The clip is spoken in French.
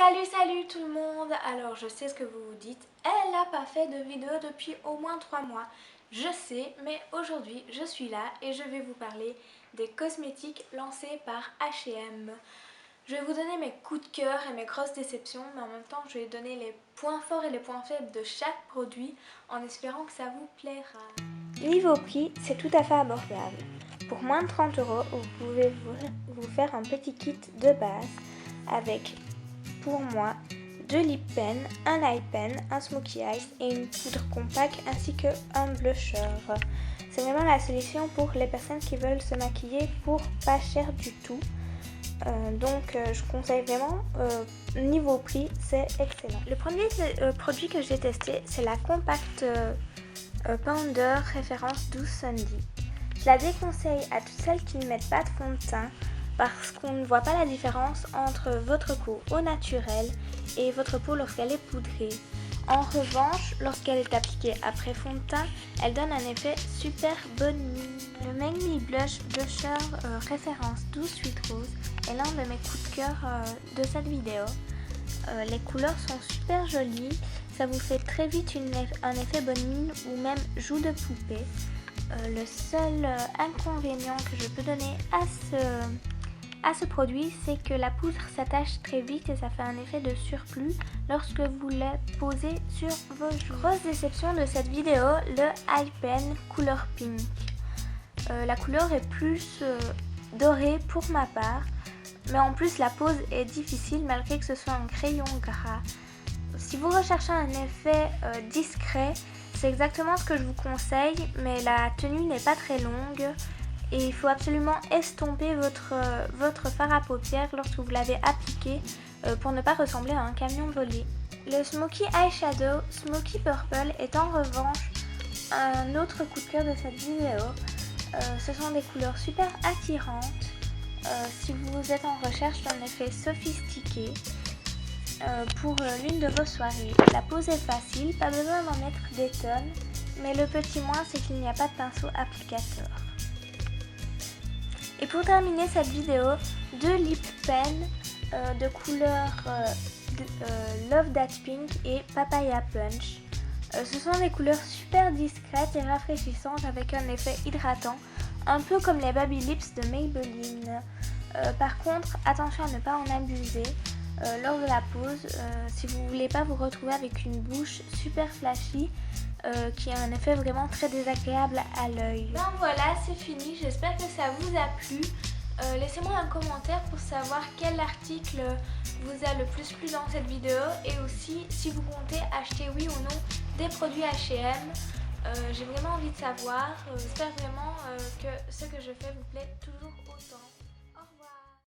Salut tout le monde. Alors je sais ce que vous vous dites, elle n'a pas fait de vidéo depuis au moins 3 mois. Je sais, mais aujourd'hui je suis là et je vais vous parler des cosmétiques lancés par H&M. Je vais vous donner mes coups de cœur et mes grosses déceptions, mais en même temps je vais donner les points forts et les points faibles de chaque produit en espérant que ça vous plaira. Niveau prix, c'est tout à fait abordable. Pour moins de 30 €, vous pouvez vous faire un petit kit de base avec, pour moi, 2 lip pen, un eye pen, un smokey eyes et une poudre compacte ainsi qu'un blusher. C'est vraiment la solution pour les personnes qui veulent se maquiller pour pas cher du tout. Donc je conseille vraiment, niveau prix c'est excellent. Le premier produit que j'ai testé c'est la Compact Powder référence 12 Sunday. Je la déconseille à toutes celles qui ne mettent pas de fond de teint parce qu'on ne voit pas la différence entre votre peau au naturel et votre peau lorsqu'elle est poudrée. En revanche, lorsqu'elle est appliquée après fond de teint, elle donne un effet super bonne mine. Le Make Me Blush Blusher référence 12 Sweet Rose est l'un de mes coups de cœur de cette vidéo. Les couleurs sont super jolies, ça vous fait très vite un effet bonne mine ou même joue de poupée. Le seul inconvénient que je peux donner à ce produit, c'est que la poudre s'attache très vite et ça fait un effet de surplus lorsque vous la posez sur vos joues. Grosse déception de cette vidéo, le eye pen couleur pink. La couleur est plus dorée pour ma part, mais en plus la pose est difficile malgré que ce soit un crayon gras. Si vous recherchez un effet discret, c'est exactement ce que je vous conseille, mais la tenue n'est pas très longue et il faut absolument estomper votre fard à paupières lorsque vous l'avez appliqué pour ne pas ressembler à un camion volé. Le Smoky Eyeshadow Smoky Purple est en revanche un autre coup de cœur de cette vidéo. Ce sont des couleurs super attirantes si vous êtes en recherche d'un effet sophistiqué. Pour l'une de vos soirées. La pose est facile, pas besoin d'en mettre des tonnes, mais le petit moins c'est qu'il n'y a pas de pinceau applicateur. Et pour terminer cette vidéo, 2 lip pen de couleur Love That Pink et Papaya Punch. Ce sont des couleurs super discrètes et rafraîchissantes avec un effet hydratant, un peu comme les Baby Lips de Maybelline. Par contre, attention à ne pas en abuser. Lors de la pause, si vous voulez pas vous retrouver avec une bouche super flashy qui a un effet vraiment très désagréable à l'œil. Ben voilà, c'est fini, j'espère que ça vous a plu. Laissez-moi un commentaire pour savoir quel article vous a le plus plu dans cette vidéo et aussi si vous comptez acheter oui ou non des produits H&M. J'ai vraiment envie de savoir, j'espère vraiment que ce que je fais vous plaît toujours autant.